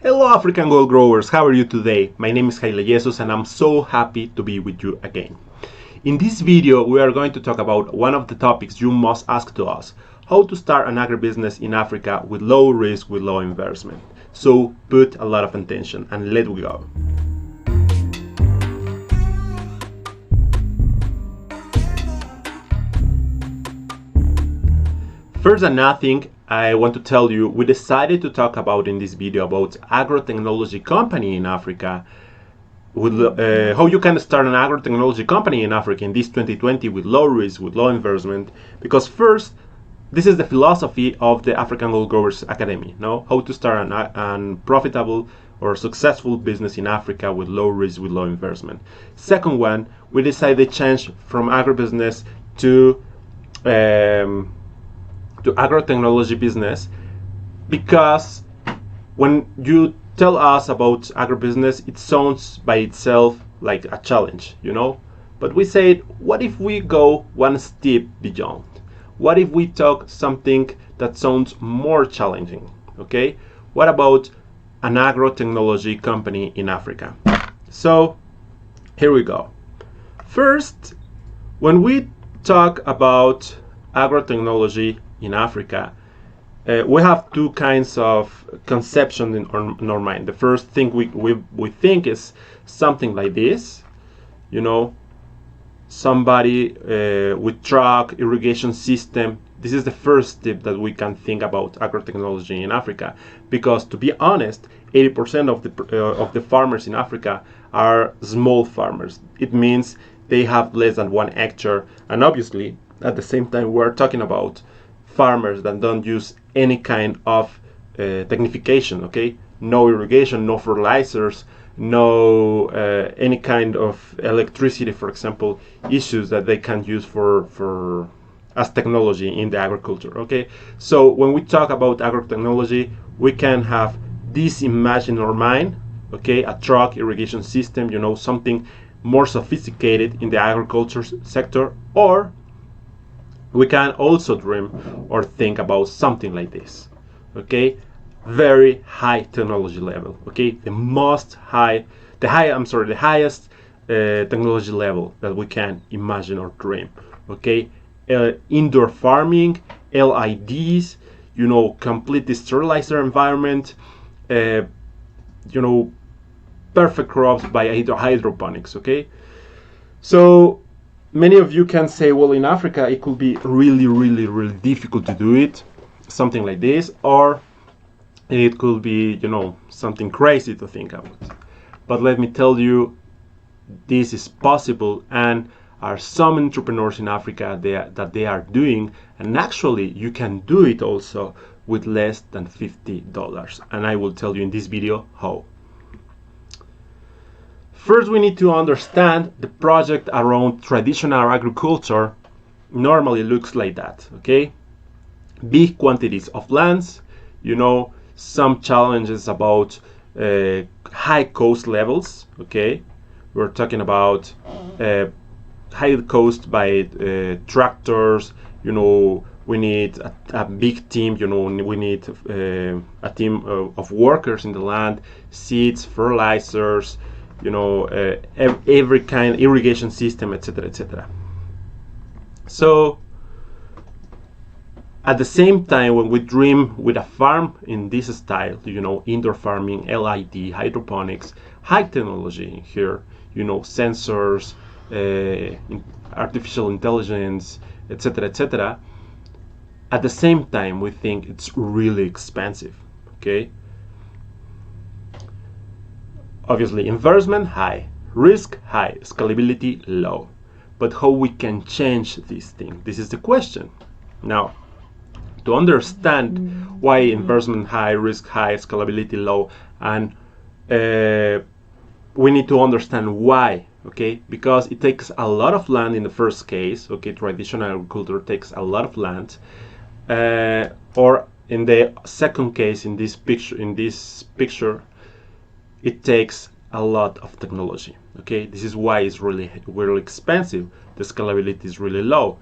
Hello African gold growers, how are you today? My name is Haile Jesus and I'm so happy to be with you again. In this video we are going to talk about one of the topics you must ask to us: how to start an agribusiness in Africa with low risk, with low investment. So put a lot of attention and let we go. First than nothing, I want to tell you we decided to talk about in this video about agrotechnology company in Africa, with how you can start an agrotechnology company in Africa in this 2020 with low risk, with low investment. Because first, this is the philosophy of the African Gold Growers Academy. No, how to start an profitable or successful business in Africa with low risk, with low investment. Second one, we decided to change from agribusiness to agrotechnology business, because when you tell us about agribusiness, it sounds by itself like a challenge, but we said, what if we go one step beyond? What if we talk something that sounds more challenging? Okay, what about an agrotechnology company in Africa? So here we go. First, when we talk about agrotechnology in Africa, we have two kinds of conception in our mind. The first thing we think is something like this, somebody with truck, irrigation system. This is the first step that we can think about agrotechnology in Africa, because to be honest, 80% of the farmers in Africa are small farmers. It means they have less than 1 hectare, and obviously at the same time we're talking about farmers that don't use any kind of technification, okay? No irrigation, no fertilizers, no any kind of electricity, for example, issues that they can use for as technology in the agriculture, okay? So when we talk about agrotechnology, we can have this image in our mind, okay? A truck, irrigation system, something more sophisticated in the agriculture sector, or we can also dream or think about something like this, okay? Very high technology level, okay? The highest technology level that we can imagine or dream, okay? Indoor farming, LIDs, complete sterilizer environment, perfect crops by hydroponics, okay? So many of you can say, well, in Africa it could be really, really, really difficult to do it, something like this, or it could be, something crazy to think about. But let me tell you, this is possible, and are some entrepreneurs in Africa that they are doing, and actually you can do it also with less than $50, and I will tell you in this video how. First, we need to understand the project around traditional agriculture normally looks like that, okay? Big quantities of lands, some challenges about high cost levels, okay? We're talking about high cost by tractors, we need a big team, we need a team of workers in the land, seeds, fertilizers, every kind irrigation system, etc., etc. So at the same time, when we dream with a farm in this style, indoor farming, LID, hydroponics, high technology here, sensors, artificial intelligence, etc., etc. At the same time, we think it's really expensive, okay? Obviously, investment high, risk high, scalability low. But how we can change this thing? This is the question. Now, to understand why investment high, risk high, scalability low, and we need to understand why, okay? Because it takes a lot of land in the first case, okay? Traditional agriculture takes a lot of land, or in the second case, in this picture, it takes a lot of technology, okay? This is why it's really, really expensive. The scalability is really low.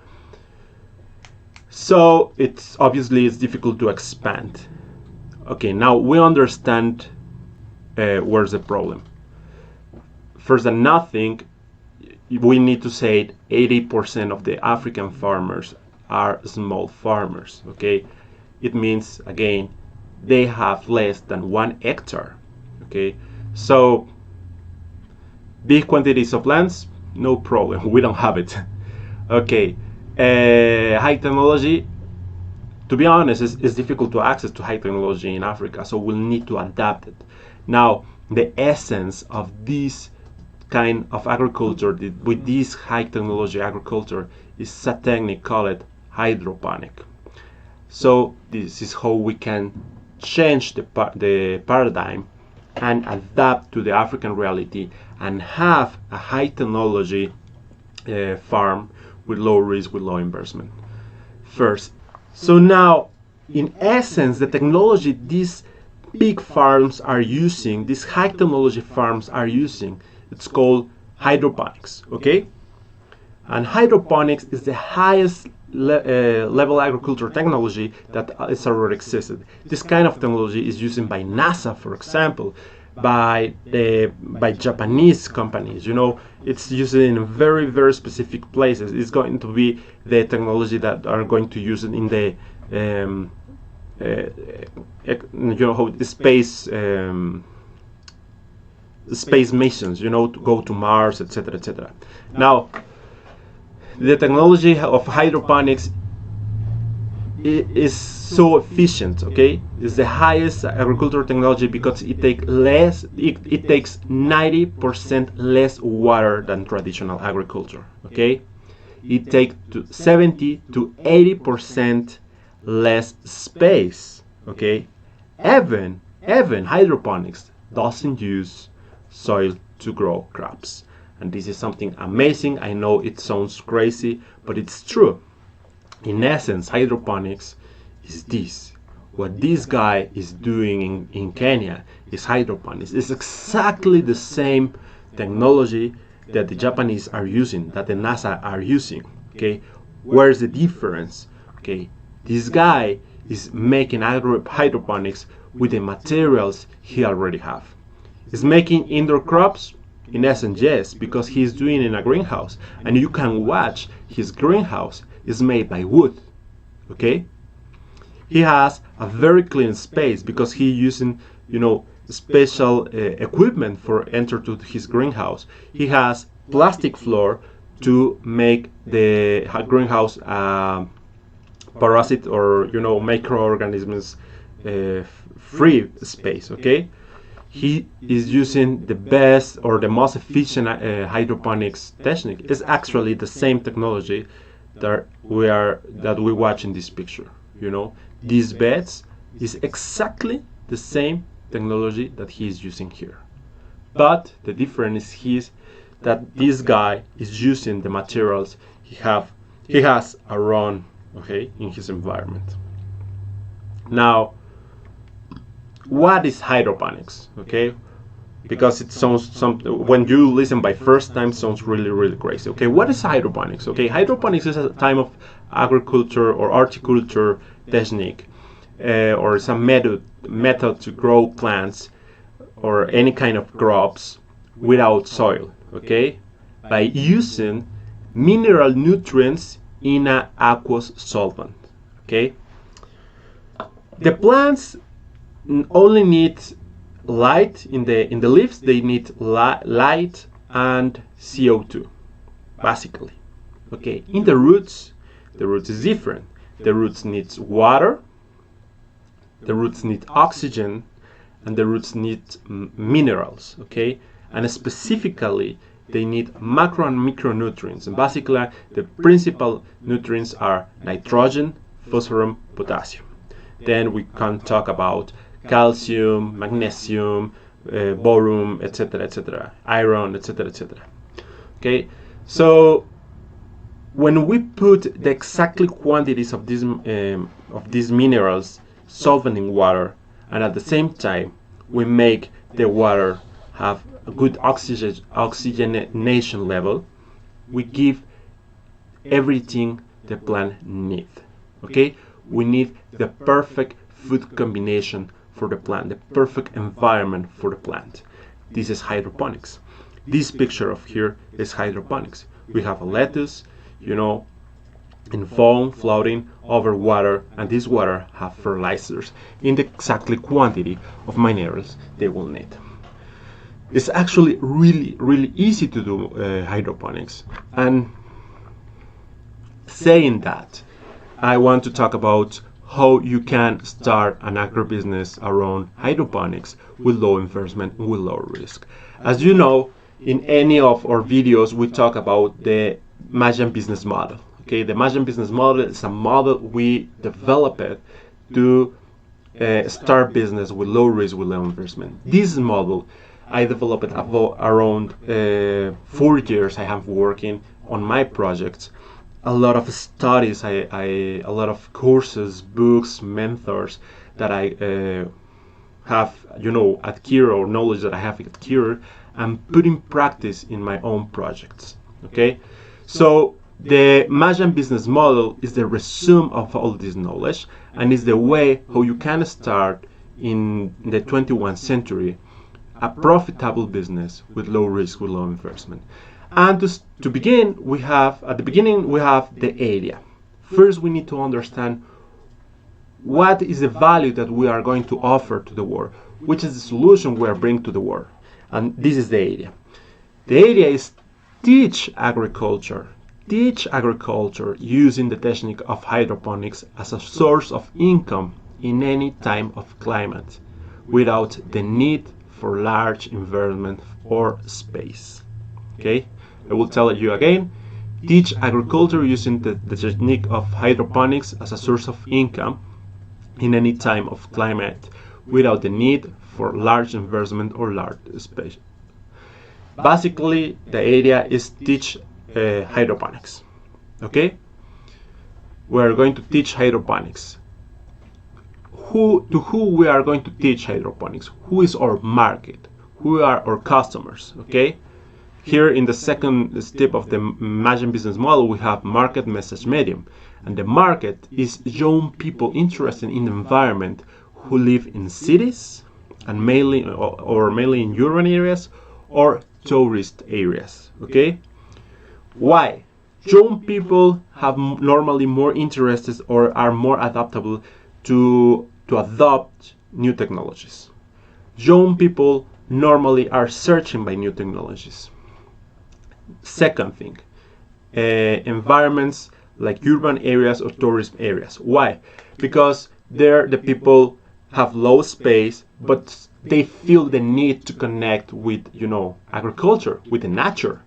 So it's difficult to expand. Okay, now we understand where's the problem? First than nothing, we need to say 80% of the African farmers are small farmers. Okay, it means again they have less than 1 hectare. Okay, so big quantities of lands, no problem, we don't have it. Okay, high technology, to be honest, it's difficult to access to high technology in Africa, so we'll need to adapt it. Now, the essence of this kind of agriculture, with this high technology agriculture, is a technique called hydroponic. So this is how we can change the paradigm and adapt to the African reality and have a high technology farm with low risk, with low investment. First, so now, in essence, the technology these big farms are using, these high technology farms are using, it's called hydroponics. Okay, and hydroponics is the highest level agriculture technology that is already existed. This kind of technology is used by NASA, for example, by Japanese companies. You know, it's used in very, very specific places. It's going to be the technology that are going to use it in the space missions, you know, to go to Mars, etc., etc. Now, the technology of hydroponics is so efficient. Okay, it's the highest agricultural technology because it takes 90% less water than traditional agriculture. Okay, it takes 70 to 80% less space. Okay, even hydroponics doesn't use soil to grow crops. And this is something amazing. I know it sounds crazy, but it's true. In essence, hydroponics is this. What this guy is doing in Kenya is hydroponics. It's exactly the same technology that the Japanese are using, that the NASA are using. Okay, where's the difference? Okay, this guy is making hydroponics with the materials he already have. Is making indoor crops? In essence, yes, because he's doing it in a greenhouse, and you can watch his greenhouse is made by wood. Okay, he has a very clean space because he's using, you know, special equipment for enter to his greenhouse. He has plastic floor to make the greenhouse parasite or, you know, microorganisms free space. Okay, he is using the best or the most efficient hydroponics technique. It's actually the same technology that we watch in this picture. You know, these beds is exactly the same technology that he is using here, but the difference is that this guy is using the materials he has around, okay, in his environment. Now, what is hydroponics? Okay, because it sounds when you listen by first time sounds really crazy. Okay, what is hydroponics? Okay, hydroponics is a type of agriculture or horticulture technique, or it's a method to grow plants or any kind of crops without soil. Okay, by using mineral nutrients in an aqueous solvent. Okay, the plants only need light in the leaves. They need light and CO2 basically. Okay, in the roots is different. The roots needs water, the roots need oxygen, and the roots need minerals. Okay, and specifically they need macro and micronutrients, and basically the principal nutrients are nitrogen, phosphorus, potassium. Then we can talk about calcium, magnesium, boron, etc., iron, etc. Okay, so when we put the exactly quantities of these minerals solvent in water, and at the same time we make the water have a good oxygenation level, we give everything the plant needs. Okay, we need the perfect food combination for for the plant, the perfect environment for the plant. This is hydroponics. This picture of here is hydroponics. We have a lettuce, in foam floating over water, and this water have fertilizers in the exactly quantity of minerals they will need. It's actually really easy to do hydroponics. And saying that, I want to talk about how you can start an agribusiness around hydroponics with low investment and with low risk. As you know, in any of our videos, we talk about the Mayan Business Model. Okay, the Mayan Business Model is a model we developed to start business with low risk, with low investment. This model I developed around 4 years. I have working on my projects. A lot of studies, a lot of courses, books, mentors that I have, acquired, or knowledge that I have acquired, and put in practice in my own projects. Okay, so the Mayan Business Model is the resume of all this knowledge, and is the way how you can start in the 21st century a profitable business with low risk, with low investment. And to begin, we have the area. First, we need to understand what is the value that we are going to offer to the world, which is the solution we are bringing to the world. And this is the area. The area is teach agriculture using the technique of hydroponics as a source of income in any time of climate without the need for large environment or space. Okay, I will tell you again. Teach agriculture using the technique of hydroponics as a source of income in any time of climate without the need for large investment or large space. Basically, the idea is teach hydroponics. Okay, we are going to teach hydroponics. To who we are going to teach hydroponics? Who is our market? Who are our customers? Okay, here in the second step of the Mayan Business Model, we have market, message, medium, and the market is young people interested in the environment who live in cities and mainly in urban areas or tourist areas. Okay, why? Young people have normally more interested or are more adaptable to adopt new technologies. Young people normally are searching by new technologies. Second thing, environments like urban areas or tourist areas. Why? Because there the people have low space, but they feel the need to connect with, agriculture, with the nature.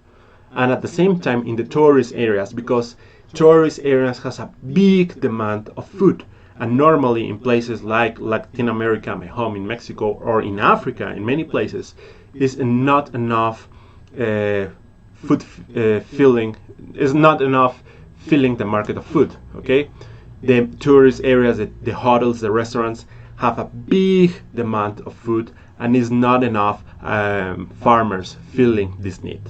And at the same time in the tourist areas, because tourist areas has a big demand of food. And normally in places like Latin America, my home in Mexico, or in Africa, in many places, is not enough food filling. Is not enough filling the market of food. Okay, the tourist areas, the hotels, the restaurants have a big demand of food, and is not enough farmers filling this need.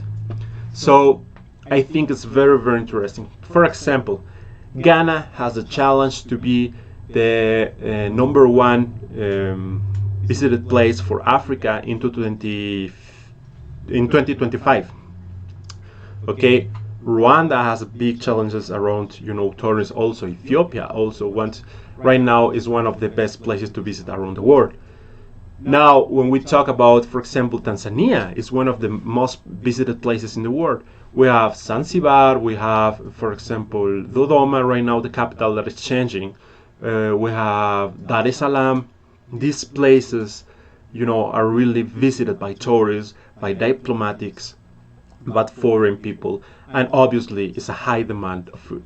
So I think it's very interesting. For example, Ghana has a challenge to be the number one visited place for Africa in 2025. Okay, Rwanda has big challenges around, tourists. Also, Ethiopia also right now is one of the best places to visit around the world. Now, when we talk about, for example, Tanzania is one of the most visited places in the world. We have Zanzibar, we have, for example, Dodoma right now, the capital that is changing. We have Dar es Salaam. These places, are really visited by tourists, by diplomatics, but foreign people, and obviously it's a high demand of food.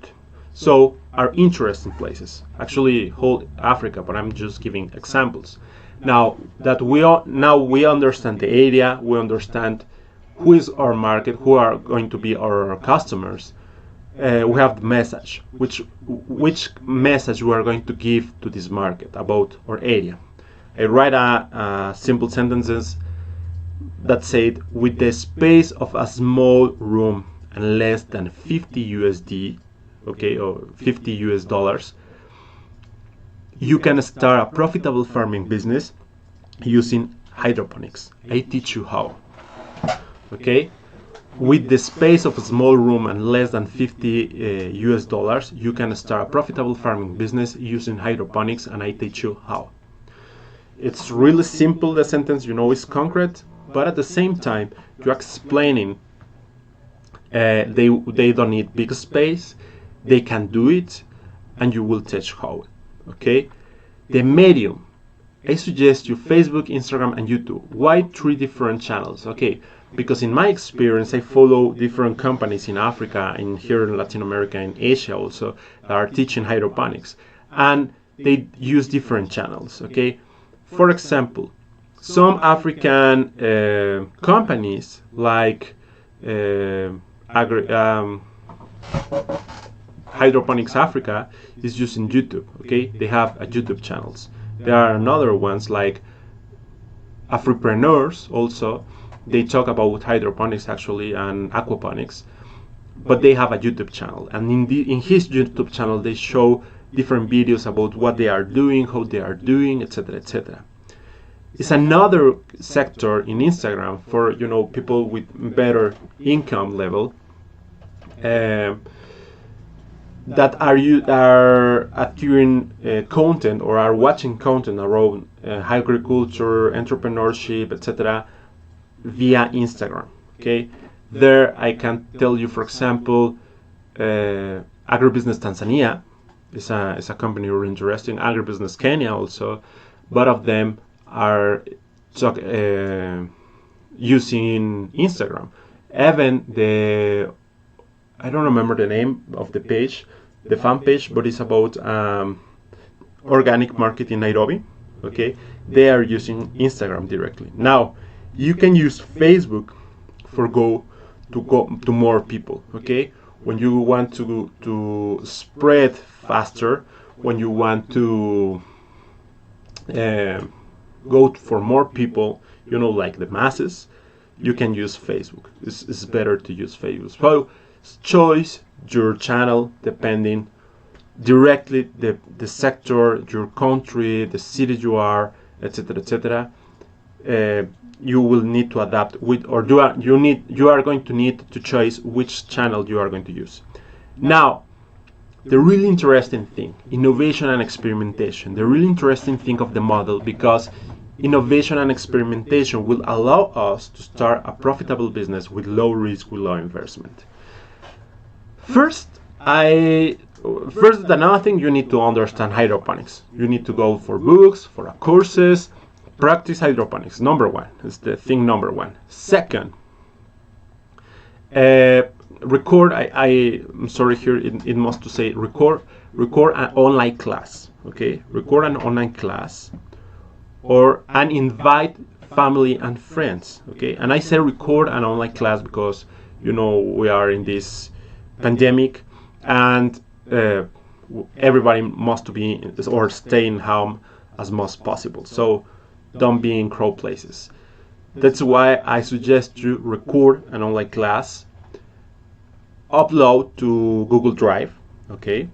So are interesting places. Actually, whole Africa, but I'm just giving examples. Now that we understand the area, we understand who is our market, who are going to be our customers. We have the message, which message we are going to give to this market about our area. I write a simple sentences that said, with the space of a small room and less than 50 USD, okay, or 50 US dollars, you can start a profitable farming business using hydroponics. I teach you how. Okay, with the space of a small room and less than 50 US dollars, you can start a profitable farming business using hydroponics, and I teach you how. It's really simple, the sentence, it's concrete, but at the same time, you're explaining they don't need big space, they can do it, and you will teach how. Okay, the medium, I suggest you Facebook, Instagram, and YouTube. Why 3 different channels? Okay, because in my experience, I follow different companies in Africa, in here in Latin America, and Asia also, that are teaching hydroponics, and they use different channels. Okay, for example, some African companies like Hydroponics Africa is using YouTube. Okay, they have a YouTube channels. There are another ones like Afripreneurs also. They talk about hydroponics actually and aquaponics, but they have a YouTube channel, and in his YouTube channel they show different videos about what they are doing, how they are doing, etc., etc. It's another sector in Instagram for people with better income level that are acquiring content or are watching content around agriculture, entrepreneurship, etc. via Instagram. Okay, there I can tell you, for example, Agribusiness Tanzania is a company who are interesting. Agribusiness Kenya also. Both of them are using Instagram. Even I don't remember the name of the page, the fan page, but it's about organic market in Nairobi. Okay, they are using Instagram directly. Now, you can use Facebook for go to more people. Okay, when you want to spread faster, when you want to go for more people, like the masses, you can use Facebook. It's better to use Facebook. So choose your channel depending directly the sector, your country, the city you are, etc., etc. You will need to adapt with, or you are going to need to choose which channel you are going to use. Now, the really interesting thing, innovation and experimentation. The really interesting thing of the model, because innovation and experimentation will allow us to start a profitable business with low risk, with low investment. First, another thing, you need to understand hydroponics. You need to go for books, for courses, practice hydroponics. Number one is the thing. Number one. Second, record. I'm sorry here. It must to say record an online class. Okay, record an online class, and invite family and friends. Okay, and I say record an online class because we are in this pandemic, and everybody must be or stay in home as much as possible. So don't be in crowd places. That's why I suggest you record an online class, upload to Google Drive. Okay,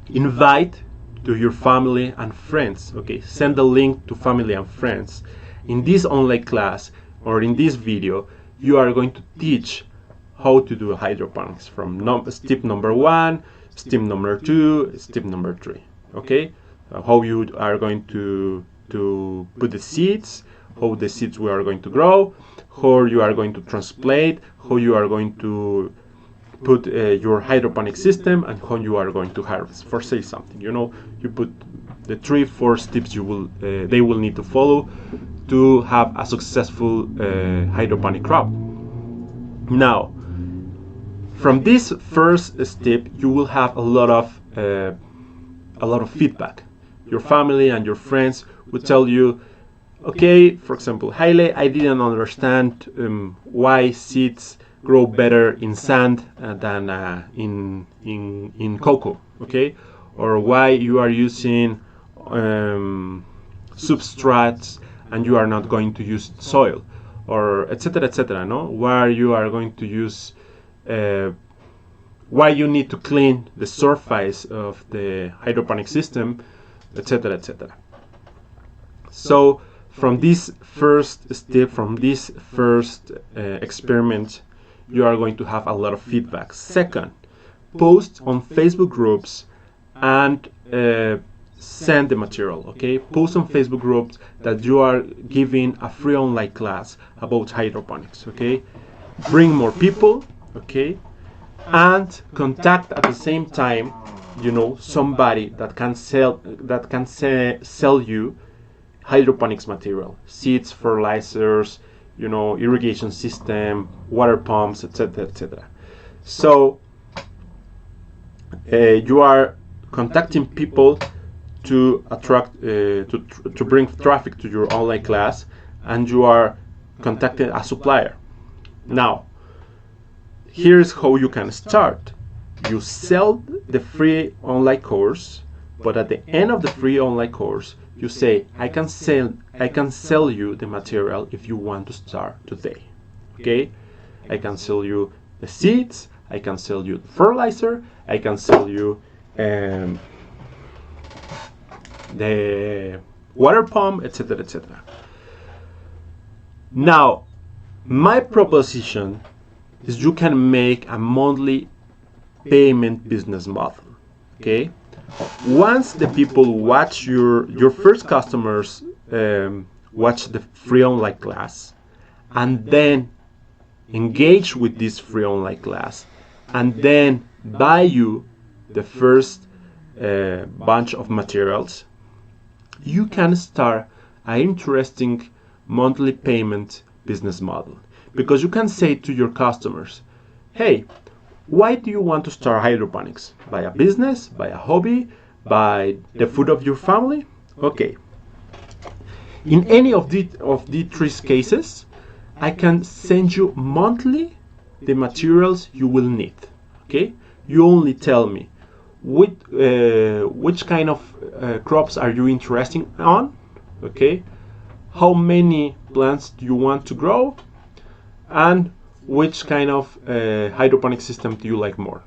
invite to your family and friends. Okay, send the link to family and friends. In this online class or in this video, you are going to teach how to do hydroponics from step number 1, step number 2, step number 3. Okay, how you are going to put the seeds, how the seeds we are going to grow, how you are going to transplant, how you are going to put your hydroponic system, and how you are going to harvest. For say something, you put the 3-4 steps they will need to follow to have a successful hydroponic crop. Now, from this first step, you will have a lot of feedback. Your family and your friends will tell you, okay, for example, Haile, I didn't understand why seeds grow better in sand than in cocoa. Okay, or why you are using substrates and you are not going to use soil, or etc., etc. No, where you are going to use. Why you need to clean the surface of the hydroponic system, etc., etc. So from this first step, from this first experiment, you are going to have a lot of feedback. Second, post on Facebook groups and send the material. Okay, post on Facebook groups that you are giving a free online class about hydroponics. Okay, bring more people. Okay, and contact at the same time, somebody that can sell you hydroponics material, seeds, fertilizers, irrigation system, water pumps, etc., etc. So you are contacting people to attract to bring traffic to your online class, and you are contacting a supplier. Now, here's how you can start. You sell the free online course, but at the end of the free online course, you say, I can sell you the material if you want to start today. Okay? I can sell you the seeds, I can sell you the fertilizer, I can sell you the water pump, etc., etc. Now, my proposition is you can make a monthly payment business model. Okay, once the people watch your first customers watch the free online class, and then engage with this free online class, and then buy you the first bunch of materials, you can start an interesting monthly payment business model. Because you can say to your customers, hey, why do you want to start hydroponics? By a business, by a hobby, by the food of your family? Okay. In any of the three cases, I can send you monthly the materials you will need. Okay? You only tell me which kind of crops are you interested on? Okay? How many plants do you want to grow? And which kind of hydroponic system do you like more?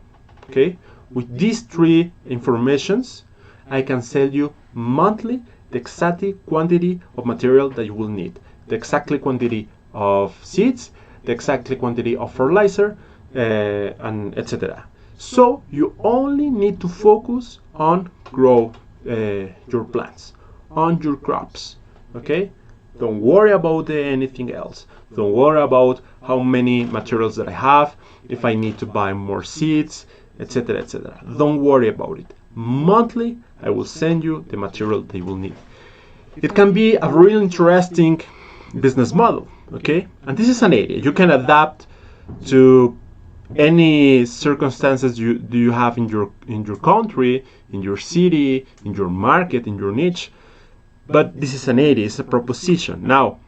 Okay, with these three informations, I can sell you monthly the exact quantity of material that you will need, the exact quantity of seeds, the exact quantity of fertilizer, and etc. So you only need to focus on grow your plants, on your crops. Okay. Don't worry about anything else. Don't worry about how many materials that I have, if I need to buy more seeds, etc., etc. Don't worry about it. Monthly, I will send you the material they will need. It can be a really interesting business model, okay? And this is an area you can adapt to any circumstances you have in your country, in your city, in your market, in your niche. But this is an idea, it's a proposition. Now,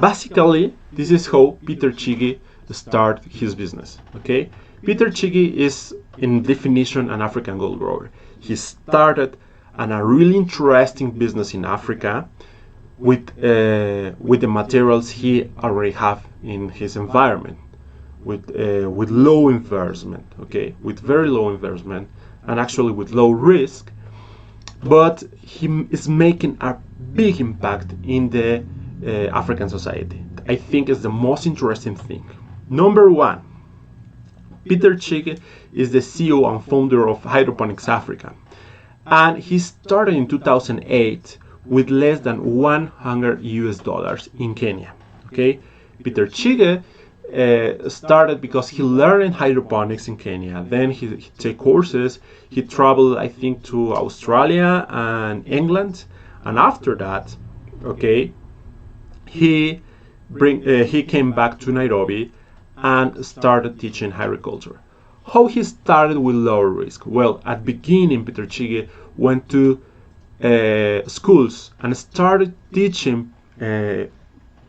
basically, this is how Peter Chigi started his business. Okay, Peter Chigi is, in definition, an African gold grower. He started a really interesting business in Africa with the materials he already have in his environment, with low investment. Okay, with very low investment, and actually with low risk. But he is making a big impact in the African society. I think is the most interesting thing. Number one, Peter Chigi is the CEO and founder of Hydroponics Africa, and he started in 2008 with less than $100 in Kenya. Okay, Peter Chigi started because he learned hydroponics in Kenya. Then he took courses. He traveled, I think, to Australia and England. And after that, okay, he came back to Nairobi and started teaching agriculture. How he started with lower risk? Well, at beginning, Peter Chigi went to schools and started teaching to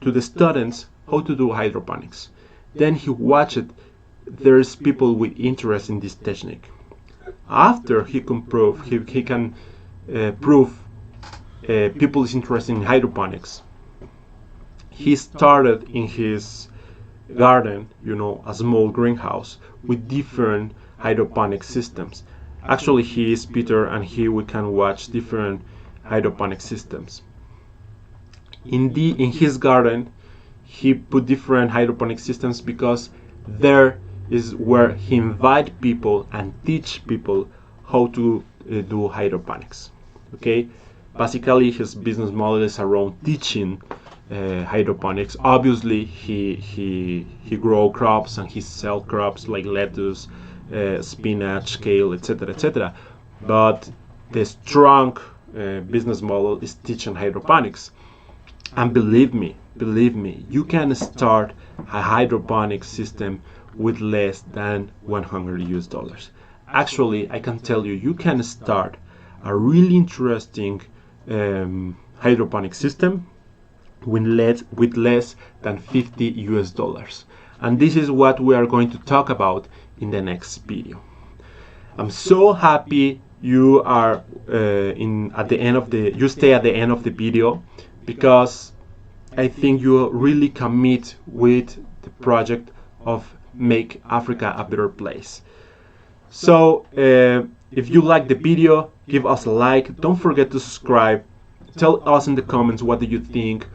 the students how to do hydroponics. Then he watched there's people with interest in this technique. After he can prove people is interested in hydroponics, he started in his garden, a small greenhouse with different hydroponic systems. Actually, he is Peter, and we can watch different hydroponic systems. In his garden, he put different hydroponic systems because there is where he invite people and teach people how to do hydroponics. Okay, basically his business model is around teaching hydroponics. Obviously, he grow crops and he sell crops like lettuce, spinach, kale, etc., etc. But the strong business model is teaching hydroponics. And believe me, you can start a hydroponic system with less than 100 US dollars. Actually, I can tell you, you can start a really interesting hydroponic system with less than 50 US dollars. And this is what we are going to talk about in the next video. I'm so happy you are you stay at the end of the video, because I think you really commit with the project of make Africa a better place. So if you like the video, give us a like. Don't forget to subscribe. Tell us in the comments what do you think.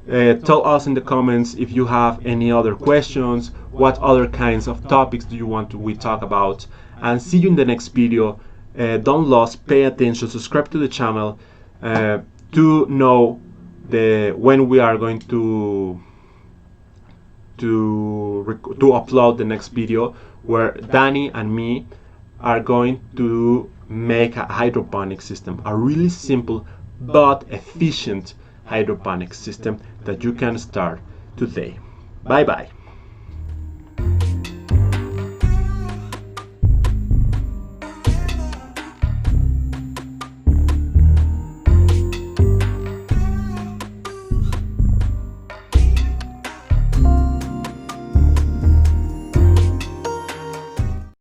Tell us in the comments if you have any other questions, what other kinds of topics do you want we talk about. And see you in the next video. Don't lose, pay attention, subscribe to the channel to know when we are going to upload the next video, where Danny and me are going to make a hydroponic system, a really simple but efficient hydroponic system that you can start today. Bye bye.